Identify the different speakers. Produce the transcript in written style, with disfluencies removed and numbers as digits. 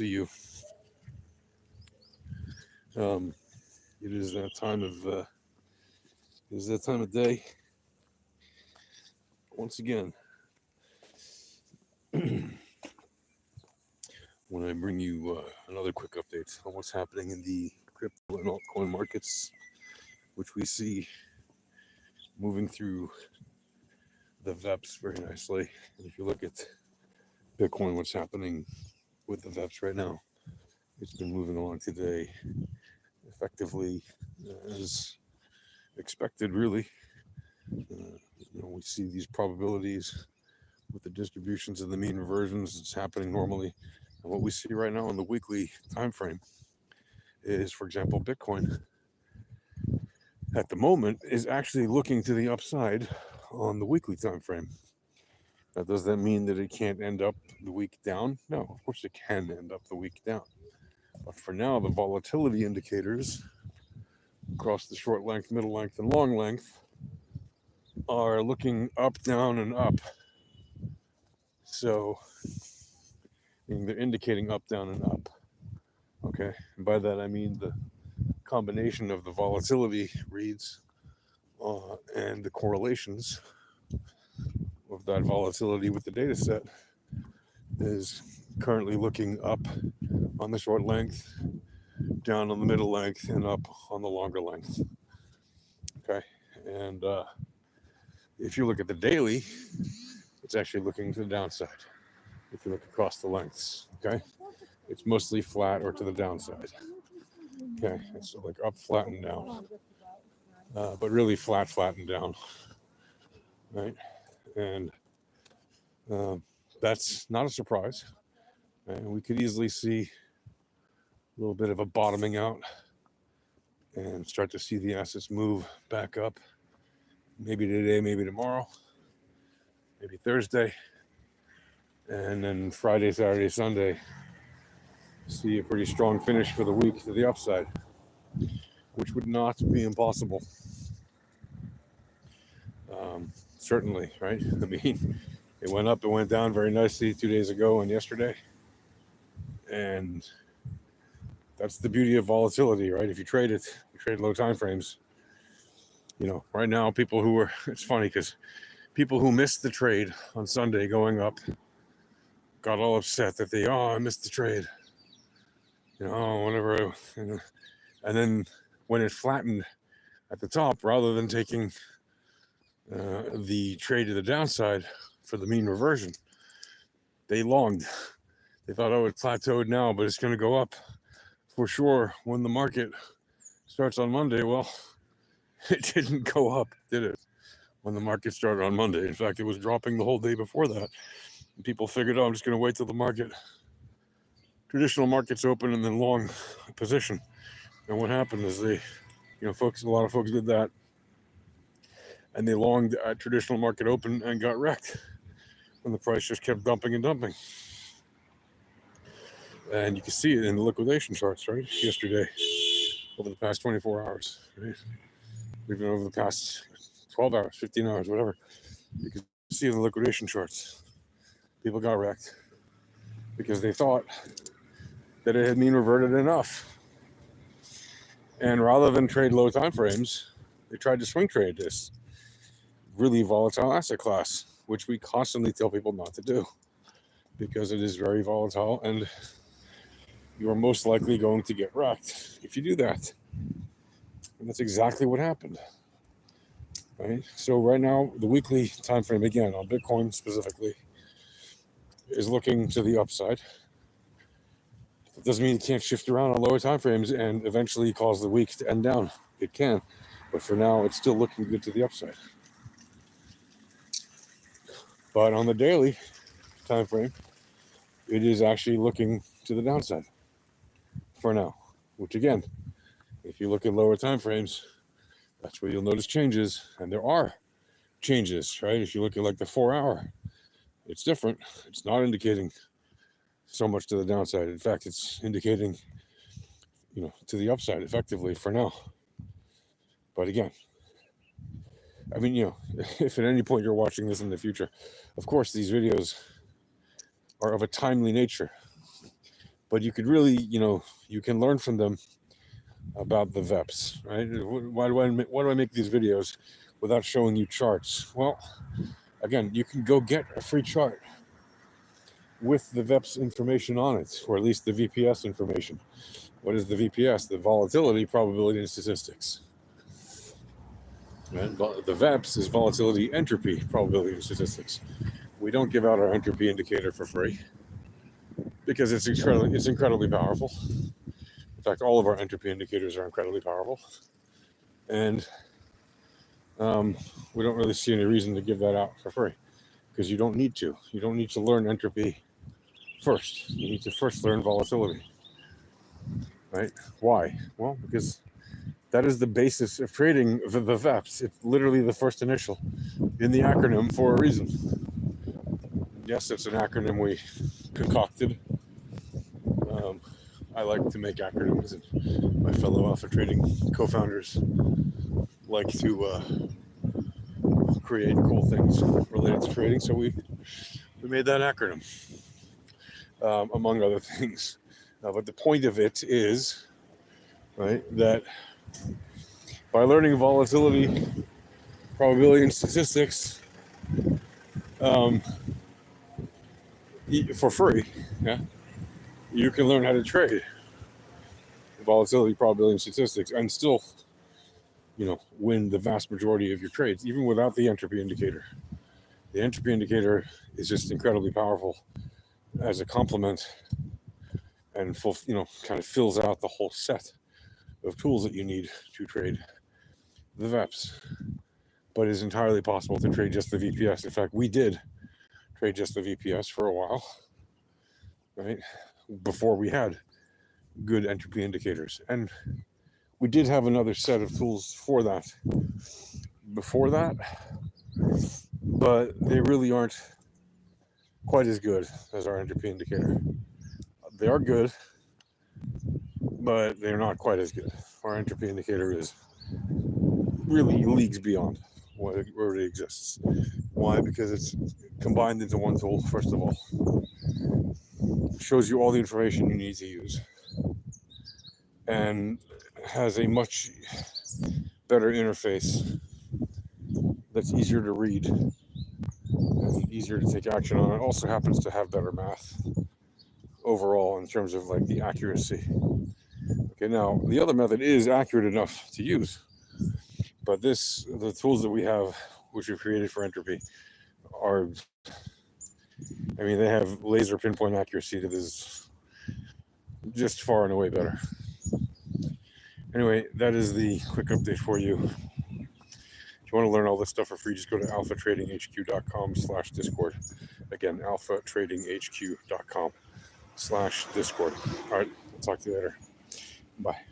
Speaker 1: see you. It is that time of day. Once again, when I bring you another quick update on what's happening in the crypto and altcoin markets, which we see moving through the VEPs very nicely. And if you look at Bitcoin, what's happening with the VEPs right now, it's been moving along today effectively as expected, really. We see these probabilities with the distributions of the mean reversions. It's happening normally. And what we see right now on the weekly time frame is, for example, Bitcoin at the moment is actually looking to the upside on the weekly time frame. Now, does that mean that it can't end up the week down? No, of course it can end up the week down. But for now, the volatility indicators across the short length, middle length, and long length are looking up, down, and up. So they're indicating up, down, and up. Okay, and by that I mean the combination of the volatility reads and the correlations of that volatility with the data set is currently looking up on the short length, down on the middle length, and up on the longer length. Okay, and if you look at the daily, it's actually looking to the downside. If you look across the lengths, okay, it's mostly flat or to the downside. Okay, it's like up, flat, and down, but really flat, and down, right? And that's not a surprise. And we could easily see a little bit of a bottoming out and start to see the assets move back up. Maybe today, maybe tomorrow, maybe Thursday, and then Friday, Saturday, Sunday, see a pretty strong finish for the week to the upside, which would not be impossible. Certainly, right? I mean, it went up, it went down very nicely 2 days ago and yesterday. And that's the beauty of volatility, right? If you trade it, you trade low time frames. Right now, it's funny because people who missed the trade on Sunday going up got all upset that I missed the trade. Whatever. And then when it flattened at the top, rather than taking the trade to the downside for the mean reversion, they longed. They thought, it plateaued now, but it's going to go up for sure when the market starts on Monday. Well, it didn't go up, did it? When the market started on Monday. In fact, it was dropping the whole day before that. And people figured, I'm just going to wait till the traditional markets open and then long position. And what happened is a lot of folks did that. And they longed at traditional market open and got wrecked. And the price just kept dumping and dumping. And you can see it in the liquidation charts, right? Yesterday, over the past 24 hours, right? Even over the past 12 hours, 15 hours, whatever. You can see in the liquidation charts, people got wrecked because they thought that it had mean reverted enough. And rather than trade low time frames, they tried to swing trade this really volatile asset class, which we constantly tell people not to do because it is very volatile and you are most likely going to get wrecked if you do that. And that's exactly what happened. Right? So right now, the weekly time frame, again, on Bitcoin specifically, is looking to the upside. It doesn't mean it can't shift around on lower time frames and eventually cause the week to end down. It can. But for now, it's still looking good to the upside. But on the daily time frame, it is actually looking to the downside for now. Which again, if you look at lower time frames, that's where you'll notice changes. And there are changes, right? If you look at like the 4 hour, it's different. It's not indicating so much to the downside. In fact, it's indicating, to the upside effectively for now. But again, I mean, if at any point you're watching this in the future, of course, these videos are of a timely nature. but you could really, you can learn from them about the VEPs, right? Why do I make these videos without showing you charts? Well, again, you can go get a free chart with the VEPs information on it, or at least the VPS information. What is the VPS? The volatility, probability, and statistics. And the VEPs is volatility, entropy, probability, and statistics. We don't give out our entropy indicator for free because it's incredibly powerful. In fact, all of our entropy indicators are incredibly powerful. And we don't really see any reason to give that out for free because you don't need to. You don't need to learn entropy first. You need to first learn volatility, right? Why? Well, because that is the basis of trading the VEPs. It's literally the first initial in the acronym for a reason. Yes, it's an acronym we concocted. I like to make acronyms, and my fellow alpha trading co-founders like to create cool things related to trading. So we made that acronym, among other things. But the point of it is, right, that by learning volatility, probability, and statistics for free, yeah, you can learn how to trade volatility, probability, and statistics, and still, win the vast majority of your trades, even without the entropy indicator. The entropy indicator is just incredibly powerful as a complement, and kind of fills out the whole set of tools that you need to trade the VEPs. But it is entirely possible to trade just the VPS. In fact, we did trade just the VPS for a while, right? Before we had good entropy indicators. And we did have another set of tools for that before that, but they really aren't quite as good as our entropy indicator. They are good, but they're not quite as good. Our entropy indicator is really leagues beyond what it already exists. Why? Because it's combined into one tool, first of all. Shows you all the information you need to use, and has a much better interface that's easier to read and easier to take action on. It also happens to have better math overall in terms of like the accuracy. Okay, now the other method is accurate enough to use, but the tools that we have, which we've created for entropy, they have laser pinpoint accuracy that is just far and away better. Anyway, that is the quick update for you. If you want to learn all this stuff for free, just go to alphatradinghq.com/discord. Again, alphatradinghq.com/discord. All right, I'll talk to you later. Bye.